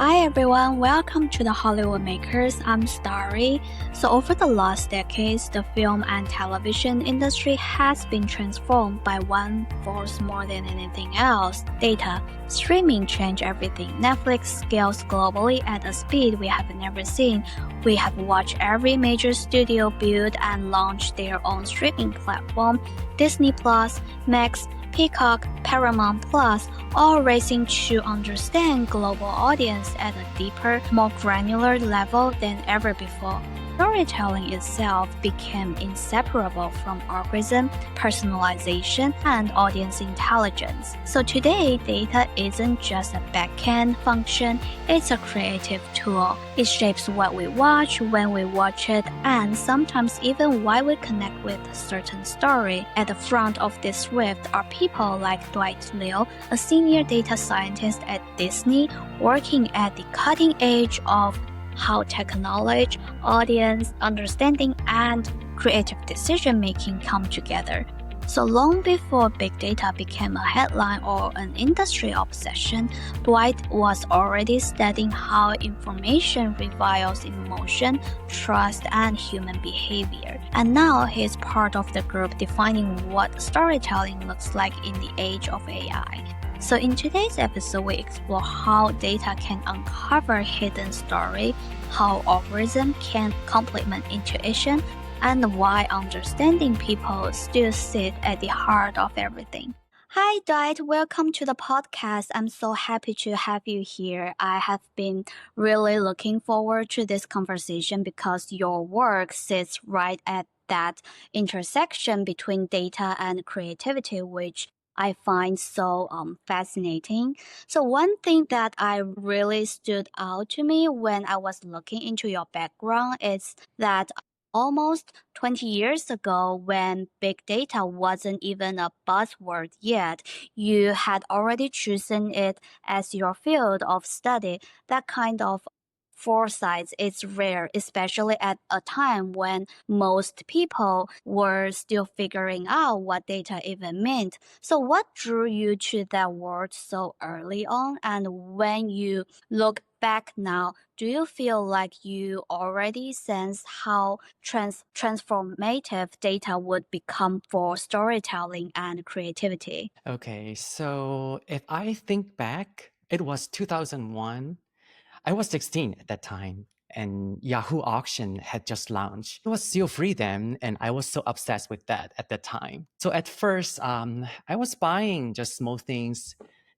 Hi everyone, welcome to the Hollywood Makers. I'm Starry. So over the last decades, the film and television industry has been transformed by one force more than anything else: data. Streaming changed everything. Netflix scales globally at a speed we have never seen. We have watched every major studio build and launch their own streaming platform. Disney Plus, Max, Peacock, Paramount Plus, all racing to understand global audience at a deeper, more granular level than ever before. Storytelling itself became inseparable from algorithm, personalization, and audience intelligence. So today, data isn't just a backend function, it's a creative tool. It shapes what we watch, when we watch it, and sometimes even why we connect with a certain story. At the front of this shift are people like Dwight, a senior data scientist at Disney, working at the cutting edge of how technology, audience understanding, and creative decision making come together. So long before big data became a headline or an industry obsession, Dwight was already studying how information reveals emotion, trust, and human behavior. And now he's part of the group defining what storytelling looks like in the age of AI. So in today's episode, we explore how data can uncover hidden story, how algorithm can complement intuition, and why understanding people still sit at the heart of everything. Hi, Dwight. Welcome to the podcast. I'm so happy to have you here. I have been really looking forward to this conversation because your work sits right at that intersection between data and creativity, which I find so fascinating. So, one thing that I really stood out to me when I was looking into your background is that almost 20 years ago, when big data wasn't even a buzzword yet, you had already chosen it as your field of study. That kind of foresight is rare, especially at a time when most people were still figuring out what data even meant. So, what drew you to that word so early on? And when you look back now, do you feel like you already sense how transformative data would become for storytelling and creativity? Okay, so if I think back, it was 2001. I was 16 at that time, and Yahoo Auction had just launched. It was still free then, and I was so obsessed with that at that time. So at first, I was buying just small things,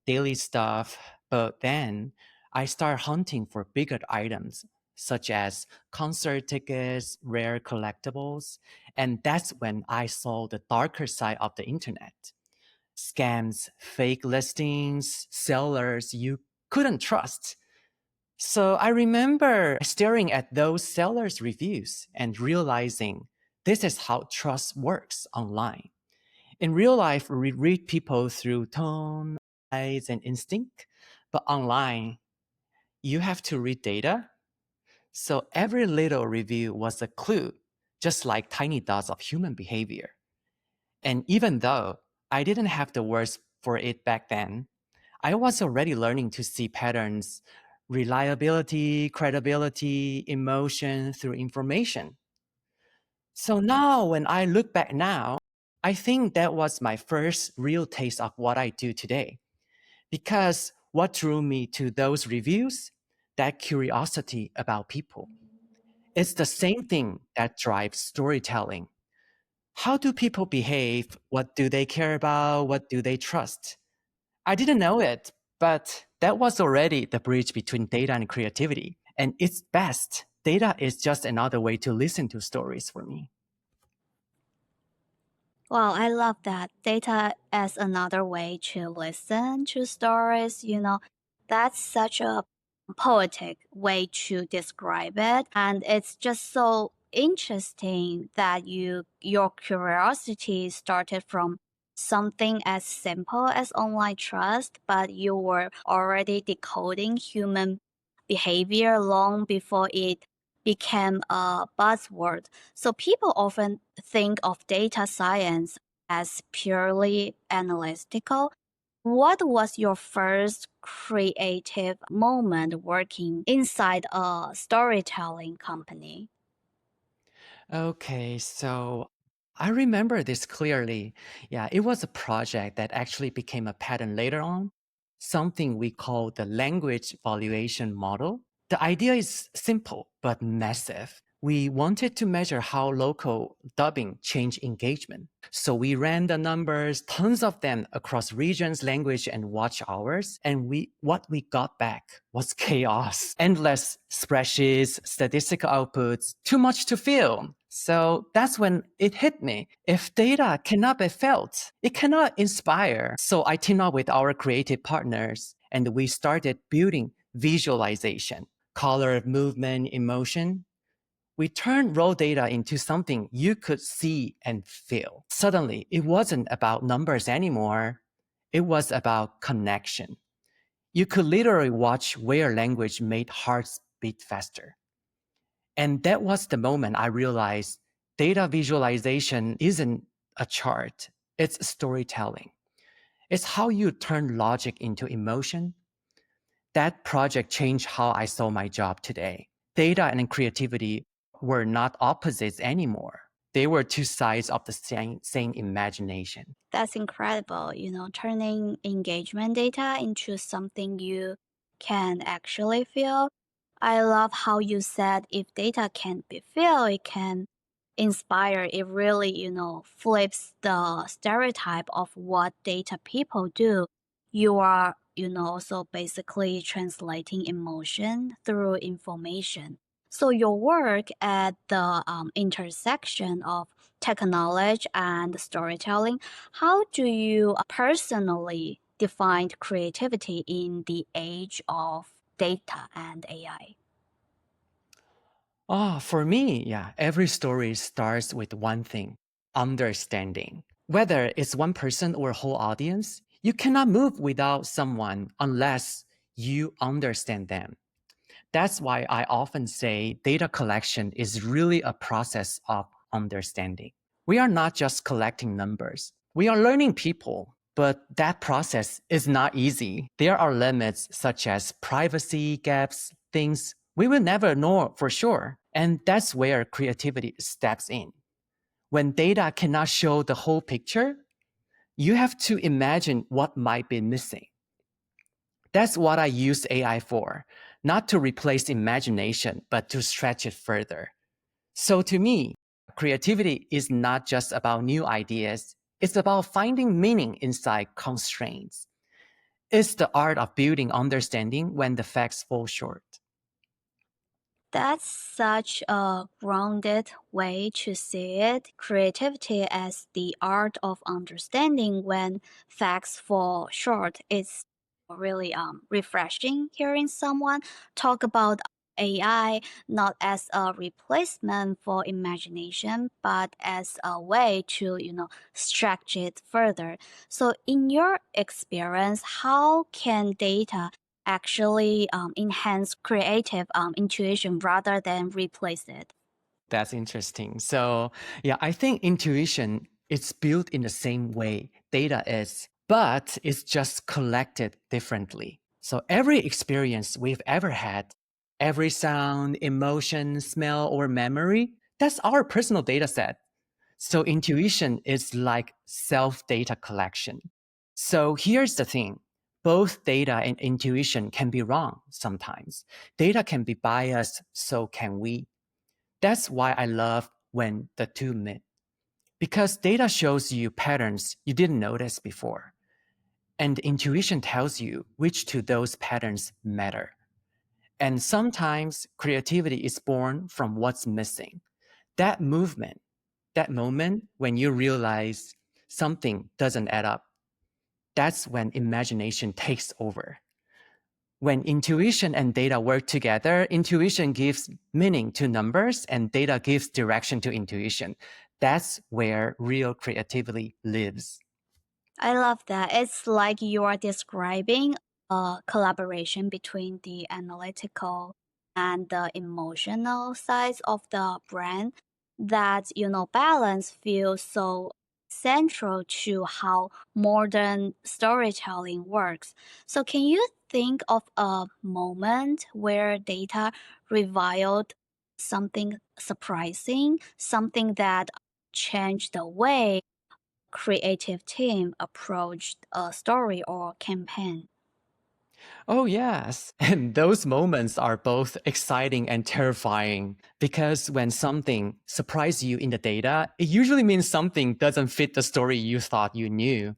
daily stuff, but then I started hunting for bigger items, such as concert tickets, rare collectibles, and that's when I saw the darker side of the internet: scams, fake listings, sellers you couldn't trust. So I remember staring at those sellers' reviews and realizing this is how trust works online. In real life, we read people through tone, eyes, and instinct, but online, you have to read data. So every little review was a clue, just like tiny dots of human behavior. And even though I didn't have the words for it back then, I was already learning to see patterns: reliability, credibility, emotion through information. So now, when I look back now, I think that was my first real taste of what I do today. Because what drew me to those reviews? That curiosity about people. It's the same thing that drives storytelling. How do people behave? What do they care about? What do they trust? I didn't know it, but that was already the bridge between data and creativity. And it's best. Data is just another way to listen to stories for me. Well, I love that. Data as another way to listen to stories, that's such a poetic way to describe it. And it's just so interesting that your curiosity started from something as simple as online trust, but you were already decoding human behavior long before it became a buzzword. So people often think of data science as purely analytical, What was your first creative moment working inside a storytelling company? Okay, so I remember this clearly. Yeah, it was a project that actually became a pattern later on, something we call the language valuation model. The idea is simple but massive. We wanted to measure how local dubbing changed engagement. So we ran the numbers, tons of them across regions, language, and watch hours. And what we got back was chaos. Endless spreadsheets, statistical outputs, too much to fill. So that's when it hit me. If data cannot be felt, it cannot inspire. So I teamed up with our creative partners and we started building visualization, color, movement, emotion. We turned raw data into something you could see and feel. Suddenly, it wasn't about numbers anymore. It was about connection. You could literally watch where language made hearts beat faster. And that was the moment I realized data visualization isn't a chart, it's storytelling. It's how you turn logic into emotion. That project changed how I saw my job today. Data and creativity were not opposites anymore. They were two sides of the same imagination. That's incredible, turning engagement data into something you can actually feel. I love how you said if data can't be felt, it can inspire. It really, flips the stereotype of what data people do. You are, so basically translating emotion through information. So your work at the intersection of technology and storytelling, how do you personally define creativity in the age of data and AI? For me, yeah, every story starts with one thing: understanding. Whether it's one person or a whole audience, you cannot move without someone unless you understand them. That's why I often say data collection is really a process of understanding. We are not just collecting numbers, we are learning people. But that process is not easy. There are limits such as privacy gaps, things we will never know for sure. And that's where creativity steps in. When data cannot show the whole picture, you have to imagine what might be missing. That's what I use AI for, not to replace imagination, but to stretch it further. So to me, creativity is not just about new ideas, it's about finding meaning inside constraints. It's the art of building understanding when the facts fall short. That's such a grounded way to see it. Creativity as the art of understanding when facts fall short. It's really refreshing hearing someone talk about AI not as a replacement for imagination, but as a way to, stretch it further. So, in your experience, how can data actually enhance creative intuition rather than replace it? That's interesting. So, yeah, I think intuition is built in the same way data is, but it's just collected differently. So, every experience we've ever had, every sound, emotion, smell, or memory, that's our personal data set. So, intuition is like self data collection. So, here's the thing: both data and intuition can be wrong sometimes. Data can be biased, so can we. That's why I love when the two meet, because data shows you patterns you didn't notice before, and intuition tells you which to those patterns matter. And sometimes creativity is born from what's missing. That movement, that moment when you realize something doesn't add up, that's when imagination takes over. When intuition and data work together, intuition gives meaning to numbers and data gives direction to intuition. That's where real creativity lives. I love that. It's like you are describing a collaboration between the analytical and the emotional sides of the brand that, balance feels so central to how modern storytelling works. So, can you think of a moment where data revealed something surprising, something that changed the way creative team approached a story or campaign? Oh, yes. And those moments are both exciting and terrifying because when something surprises you in the data, it usually means something doesn't fit the story you thought you knew.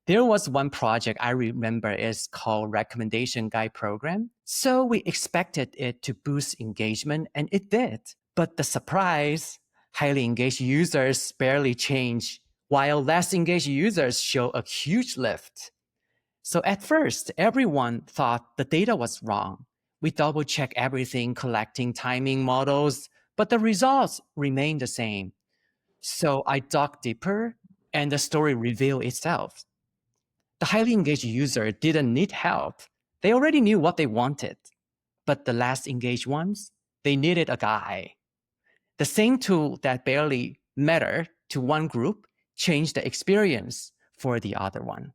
There was one project I remember is called Recommendation Guide Program. So we expected it to boost engagement and it did. But the surprise, highly engaged users barely change, while less engaged users show a huge lift. So at first, everyone thought the data was wrong. We double check everything, collecting timing models, but the results remained the same. So I dug deeper and the story revealed itself. The highly engaged user didn't need help. They already knew what they wanted. But the less engaged ones, they needed a guide. The same tool that barely mattered to one group changed the experience for the other one.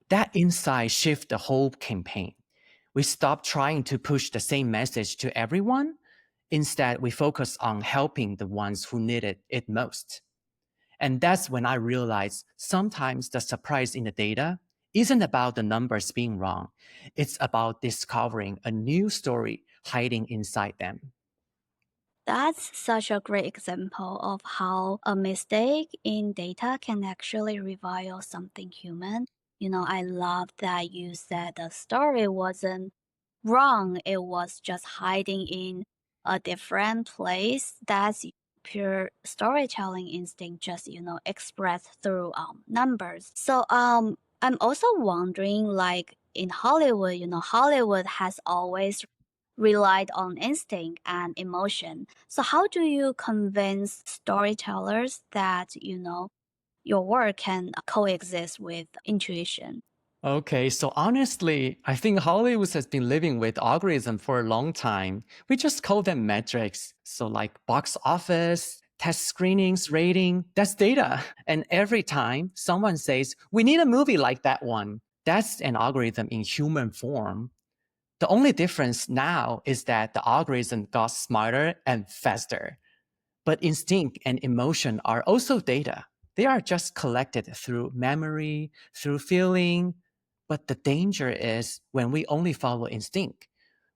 That insight shifted the whole campaign. We stopped trying to push the same message to everyone. Instead, we focused on helping the ones who needed it most. And that's when I realized sometimes the surprise in the data isn't about the numbers being wrong. It's about discovering a new story hiding inside them. That's such a great example of how a mistake in data can actually reveal something human. I love that you said the story wasn't wrong, it was just hiding in a different place. That's pure storytelling instinct, just, expressed through numbers. So, I'm also wondering, like in Hollywood, Hollywood has always relied on instinct and emotion. So, how do you convince storytellers that, your work can coexist with intuition? Okay, so honestly, I think Hollywood has been living with algorithm for a long time. We just call them metrics. So like box office, test screenings, rating, that's data. And every time someone says, we need a movie like that one, that's an algorithm in human form. The only difference now is that the algorithm got smarter and faster. But instinct and emotion are also data. They are just collected through memory, through feeling. But the danger is when we only follow instinct.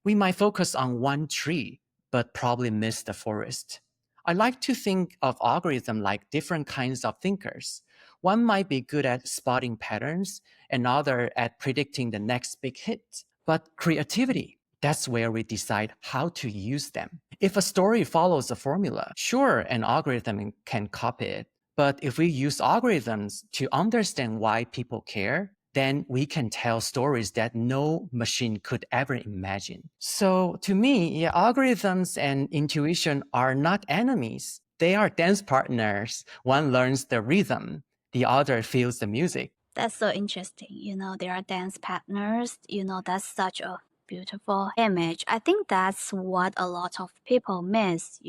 We might focus on one tree, but probably miss the forest. I like to think of algorithm like different kinds of thinkers. One might be good at spotting patterns, another at predicting the next big hit. But creativity, that's where we decide how to use them. If a story follows a formula, sure, an algorithm can copy it. But if we use algorithms to understand why people care, then we can tell stories that no machine could ever imagine. So to me, yeah, algorithms and intuition are not enemies. They are dance partners. One learns the rhythm, the other feels the music. That's so interesting. They are dance partners. That's such a beautiful image. I think that's what a lot of people miss.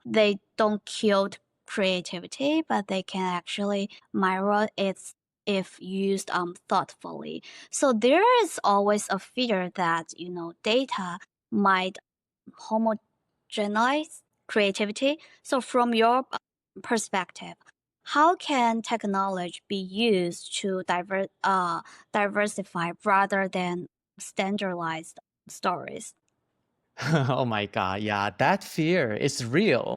They don't kill creativity, but they can actually mirror it if used thoughtfully. So there is always a fear that, data might homogenize creativity. So from your perspective, how can technology be used to diversify rather than standardized stories? Oh my God. Yeah, that fear is real.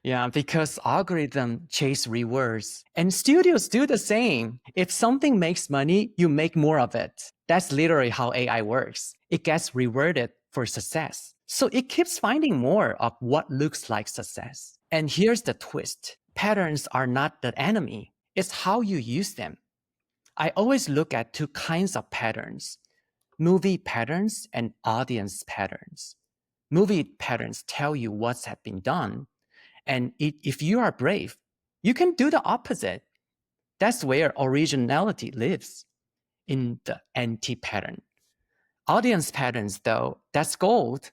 Yeah, because algorithm chase rewards and studios do the same. If something makes money, you make more of it. That's literally how AI works. It gets rewarded for success. So it keeps finding more of what looks like success. And here's the twist. Patterns are not the enemy. It's how you use them. I always look at two kinds of patterns: movie patterns and audience patterns. Movie patterns tell you what's have been done, and if you are brave, you can do the opposite. That's where originality lives, in the anti pattern. Audience patterns, though, that's gold.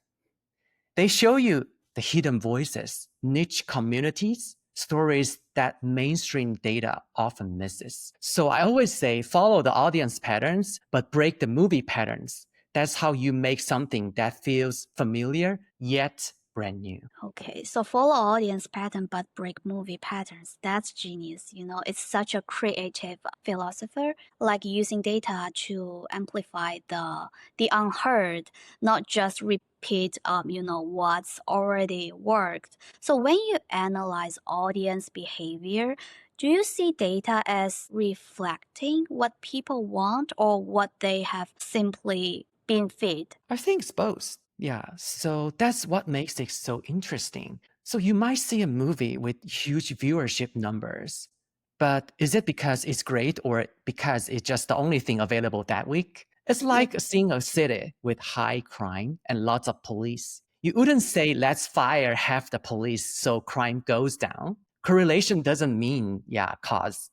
They show you the hidden voices, niche communities, stories that mainstream data often misses. So I always say follow the audience patterns, but break the movie patterns. That's how you make something that feels familiar yet brand new. Okay, so follow audience pattern but break movie patterns. That's genius. It's such a creative philosopher, like using data to amplify the unheard, not just repeat what's already worked. So when you analyze audience behavior, do you see data as reflecting what people want or what they have simply been fed? I think it's both. Yeah, so that's what makes it so interesting. So you might see a movie with huge viewership numbers, but is it because it's great or because it's just the only thing available that week? It's like seeing a city with high crime and lots of police. You wouldn't say, let's fire half the police so crime goes down. Correlation doesn't mean, yeah, cause.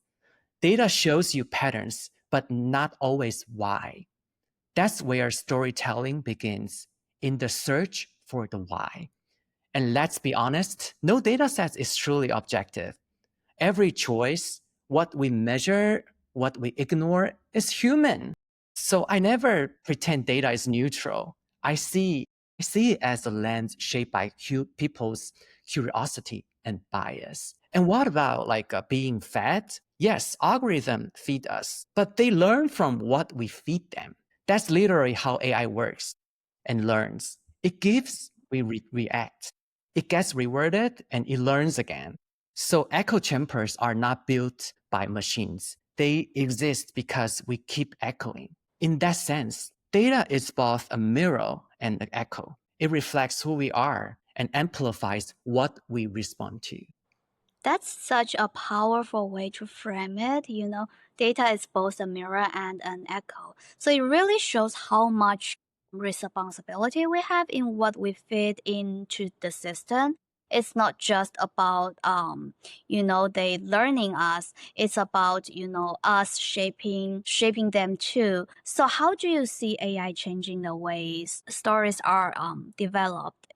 Data shows you patterns, but not always why. That's where storytelling begins, in the search for the why. And let's be honest, no data set is truly objective. Every choice, what we measure, what we ignore, is human. So I never pretend data is neutral. I see it as a lens shaped by people's curiosity and bias. And what about being fed? Yes, algorithms feed us, but they learn from what we feed them. That's literally how AI works and learns. It gives, we react. It gets rewarded and it learns again. So echo chambers are not built by machines. They exist because we keep echoing. In that sense, data is both a mirror and an echo. It reflects who we are and amplifies what we respond to. That's such a powerful way to frame it. Data is both a mirror and an echo. So it really shows how much responsibility we have in what we feed into the system. It's not just about they learning us. It's about us shaping them too. So how do you see AI changing the ways stories are developed,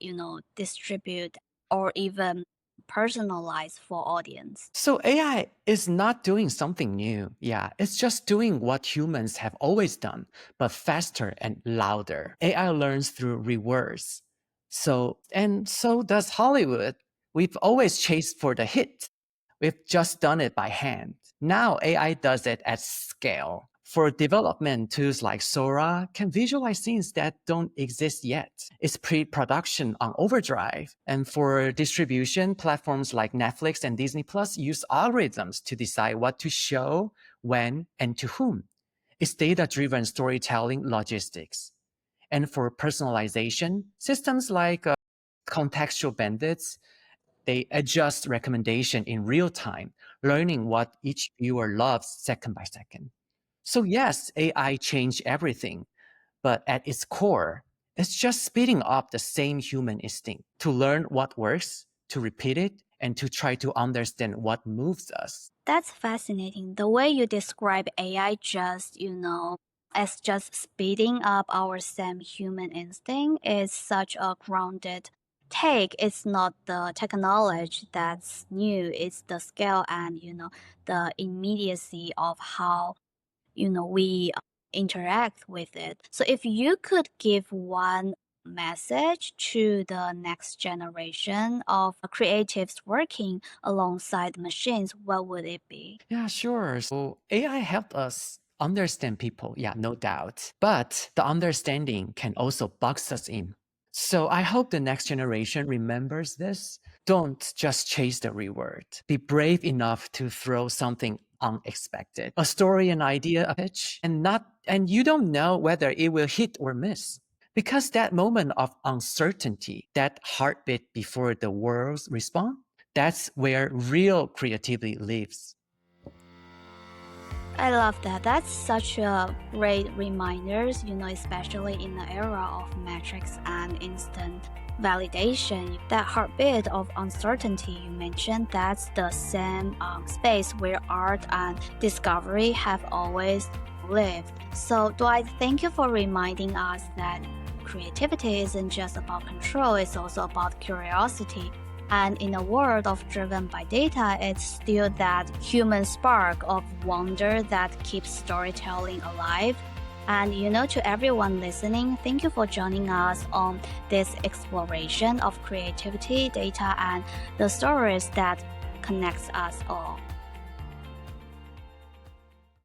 distribute or even personalized for audience? So AI is not doing something new. Yeah, it's just doing what humans have always done, but faster and louder. AI learns through rewards. So does Hollywood. We've always chased for the hit. We've just done it by hand. Now AI does it at scale. For development, tools like Sora can visualize scenes that don't exist yet. It's pre-production on overdrive. And for distribution, platforms like Netflix and Disney Plus use algorithms to decide what to show, when, and to whom. It's data-driven storytelling logistics. And for personalization, systems like contextual bandits, they adjust recommendation in real time, learning what each viewer loves second by second. So yes, AI changed everything, but at its core, it's just speeding up the same human instinct to learn what works, to repeat it, and to try to understand what moves us. That's fascinating. The way you describe AI as just speeding up our same human instinct is such a grounded take. It's not the technology that's new, it's the scale and, the immediacy of how we interact with it. So if you could give one message to the next generation of creatives working alongside machines, what would it be? Yeah, sure. So AI helped us understand people, yeah, no doubt. But the understanding can also box us in. So I hope the next generation remembers this. Don't just chase the reward. Be brave enough to throw something unexpected. A story, an idea, a pitch, and you don't know whether it will hit or miss. Because that moment of uncertainty, that heartbeat before the world's respond, that's where real creativity lives. I love that. That's such a great reminders, especially in the era of metrics and instant validation. That heartbeat of uncertainty you mentioned, that's the same space where art and discovery have always lived. So, Dwight, thank you for reminding us that creativity isn't just about control, it's also about curiosity. And in a world of driven by data, it's still that human spark of wonder that keeps storytelling alive. And to everyone listening, thank you for joining us on this exploration of creativity, data, and the stories that connects us all.